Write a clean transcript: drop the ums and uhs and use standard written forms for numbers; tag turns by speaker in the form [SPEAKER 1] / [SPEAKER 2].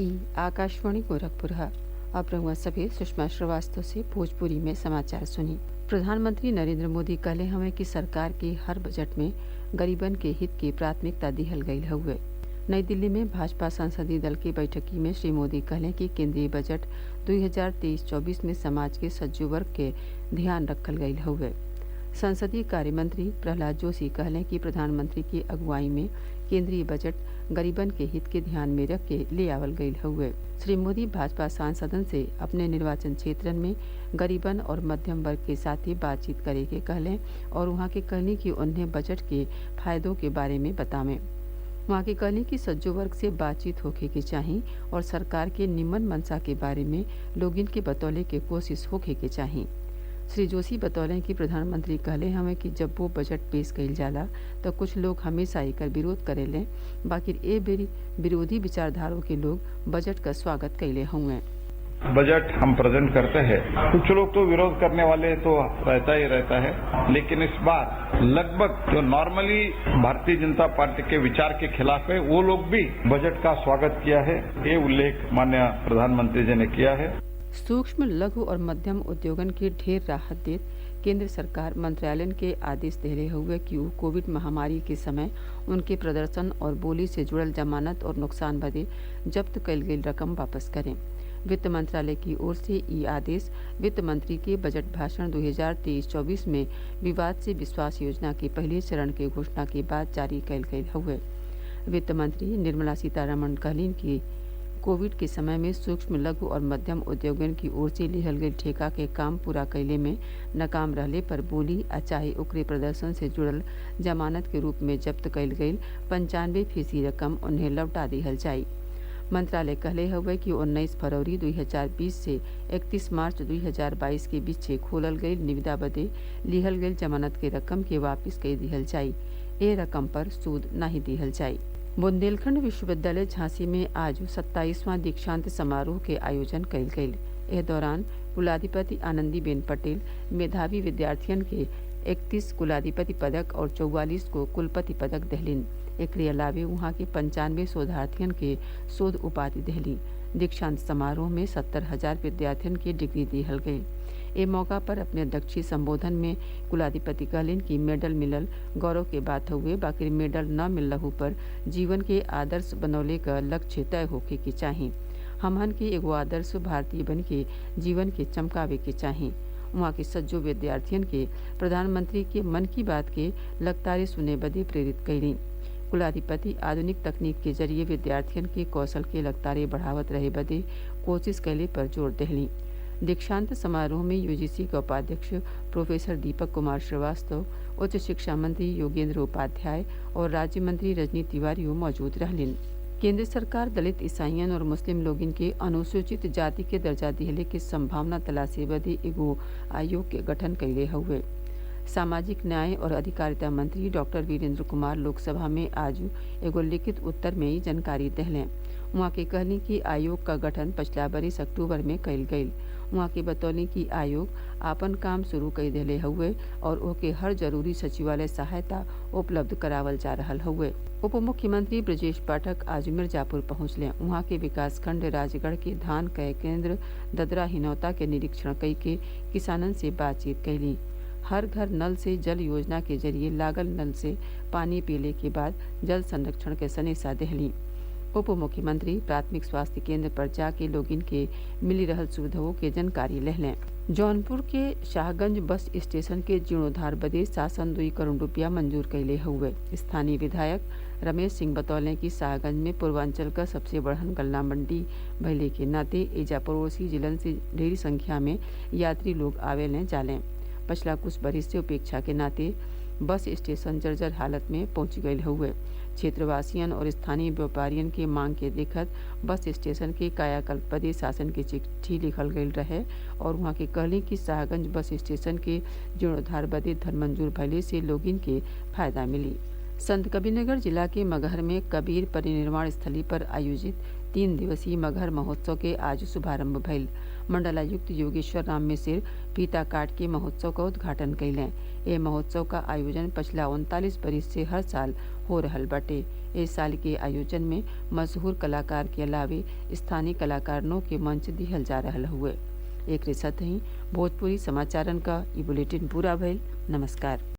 [SPEAKER 1] ई आकाशवाणी गोरखपुर है। अब रहुआ सभी सुषमा श्रीवास्तव से भोजपुरी में समाचार सुनी। प्रधानमंत्री नरेंद्र मोदी कहले हमें कि सरकार के हर बजट में गरीबन के हित की प्राथमिकता दिहल गई हुए। नई दिल्ली में भाजपा संसदीय दल की बैठकी में श्री मोदी कहले कि केंद्रीय बजट 2023-24 में समाज के सज्जू वर्ग के ध्यान रखल गई हुए। संसदीय कार्य मंत्री प्रहलाद जोशी कहले कि प्रधानमंत्री की अगुवाई में केंद्रीय बजट गरीबन के हित के ध्यान में रख के ले आवल गई हुए। श्री मोदी भाजपा सांसदन से अपने निर्वाचन क्षेत्रन में गरीबन और मध्यम वर्ग के साथ ही बातचीत करे के कहले और वहाँ के कहनी कि उन्हें बजट के फायदों के बारे में बतावें। वहाँ के कहनी कि सज्जो वर्ग से बातचीत होके के चाही और सरकार के निम्न मंशा के बारे में लोगिन के बतौले के कोशिश होके के चाही। श्री जोशी बतौलें कि प्रधानमंत्री कहले हमें कि जब वो बजट पेश कइल जाला तो कुछ लोग हमेशा एकर विरोध करेलें, बाकी ए बेरी विरोधी विचारधारों के लोग बजट का स्वागत कइले हुए।
[SPEAKER 2] बजट हम प्रेजेंट करते हैं, कुछ लोग तो विरोध करने वाले तो रहता ही रहता है, लेकिन इस बार लगभग जो नॉर्मली भारतीय जनता पार्टी के विचार के खिलाफ है वो लोग भी बजट का स्वागत किया है। ये उल्लेख माननीय प्रधानमंत्री जी ने किया है।
[SPEAKER 1] सूक्ष्म लघु और मध्यम उद्योगन की ढेर राहत देत केंद्र सरकार मंत्रालय के आदेश दे हुए कि वो कोविड महामारी के समय उनके प्रदर्शन और बोली से जुड़ल जमानत और नुकसान बदे जब्त कइल गई रकम वापस करें। वित्त मंत्रालय की ओर से ये आदेश वित्त मंत्री के बजट भाषण 2023-24 में विवाद से विश्वास योजना के पहले चरण के घोषणा के बाद जारी कइल गई हुए। वित्त मंत्री निर्मला सीतारमण कहलीन कि कोविड के समय में सूक्ष्म लघु और मध्यम उद्योगन की ओर से लिहल गई ठेका के काम पूरा कैले में नाकाम रहले पर बोली चाहे ओकरे प्रदर्शन से जुड़ल जमानत के रूप में जब्त कैल गई 95% रकम उन्हें लौटा दिहल जाई। मंत्रालय कहले हुए कि 19 फरवरी 2020 से 31 मार्च 2022 के बीच खोलल गई निविदा बदे लिहल गई जमानत के रकम के वापिस कर दिहल जाई। ए रकम पर सूद नहीं दिहल जाई। बुंदेलखंड विश्वविद्यालय झांसी में आज 27वां दीक्षांत समारोह के आयोजन कइल गयी। इस दौरान कुलाधिपति आनंदीबेन पटेल मेधावी विद्यार्थियन के 31 कुलाधिपति पदक और 44 को कुलपति पदक दहलीन। एकरे अलावे वहाँ के 95 शोधार्थियन के शोध उपाधि दहली। दीक्षांत समारोह में 70,000 विद्यार्थियन की डिग्री दिहल गई। ए मौका पर अपने अध्यक्षीय संबोधन में कुलाधिपति कहलिन कि मेडल मिलल गौरव के बात हुए, बाकी मेडल न मिललहू पर जीवन के आदर्श बनौले का लक्ष्य तय होके के चाही। हमहन के एगो आदर्श भारतीय बन के जीवन के चमकावे के चाही। वहाँ के सज्जो विद्यार्थियन के प्रधानमंत्री के मन की बात के लगातार सुने बदे प्रेरित कैली। कुलाधिपति आधुनिक तकनीक के जरिए विद्यार्थियन के कौशल के लगातार बढ़ावत रहे बदे कोशिश कैले पर जोर दहली। दीक्षांत समारोह में यूजीसी के उपाध्यक्ष प्रोफेसर दीपक कुमार श्रीवास्तव, उच्च शिक्षा मंत्री योगेंद्र उपाध्याय और राज्य मंत्री रजनी तिवारी मौजूद रहलिन। केंद्र सरकार दलित, ईसाइयन और मुस्लिम लोगिन के अनुसूचित जाति के दर्जा दिहले की संभावना तलाशे बदे एगो आयोग के गठन कैले हुए। सामाजिक न्याय और अधिकारिता मंत्री डॉक्टर वीरेंद्र कुमार लोकसभा में आज एगो लिखित उत्तर में ही जानकारी दहलें। वहाँ के कहनी कि आयोग का गठन पिछला बरिस अक्टूबर में कैल गई। वहाँ के बतौनी कि आयोग आपन काम शुरू कर दिले हुए और ओके हर जरूरी सचिवालय सहायता उपलब्ध करावल जा रहा हुए। उप मुख्यमंत्री ब्रजेश पाठक आज मिर्जापुर पहुँचले। वहाँ के विकास खंड राजगढ़ के धान क्रय केंद्र ददरा हिनौता के निरीक्षण कई के किसानन से बातचीत कैली। हर घर नल से जल योजना के जरिए लागल नल से पानी पीले के बाद जल संरक्षण के सनेसा दहली। उप मुख्यमंत्री प्राथमिक स्वास्थ्य केंद्र पर जाके लोगिन के मिली रहल सुविधाओं के जानकारी लें। जौनपुर के शाहगंज बस स्टेशन के जीर्णोद्धार बदे शासन 2 करोड़ रुपया मंजूर कैले हुए। स्थानीय विधायक रमेश सिंह बतौले कि शाहगंज में पूर्वांचल का सबसे बड़हन गल्ला मंडी भइले के नाते एजा पड़ोसी जिलन से ढेरी संख्या में यात्री लोग आवेले जालें। पिछला कुछ बरिस से उपेक्षा के नाते बस स्टेशन जर्जर हालत में पहुंच गए हुए। क्षेत्रवासियन और स्थानीय व्यापारियन के मांग के देखत बस स्टेशन के कायाकल्प बदे शासन की चिट्ठी लिखल गई रहे और वहाँ के कहली कि शाहगंज बस स्टेशन के जीर्णोद्धार बदे धन मंजूर भइले से लोगिन के फायदा मिली। संत कबीरनगर जिला के मगहर में कबीर परिनिर्वाण स्थली पर आयोजित 3 दिवसीय मगहर महोत्सव के आज शुभारंभ भइल। मंडलायुक्त योगेश्वर राम मिसिर फीता काट के महोत्सव का उद्घाटन कैलें। ए महोत्सव का आयोजन पिछला 39 बरिस से हर साल हो रहल बाटे। इस साल के आयोजन में मशहूर कलाकार के अलावे स्थानीय कलाकारों के मंच दिहल जा रहल हुए। एक साथ ही भोजपुरी समाचारन का ई बुलेटिन पूरा भइल। नमस्कार।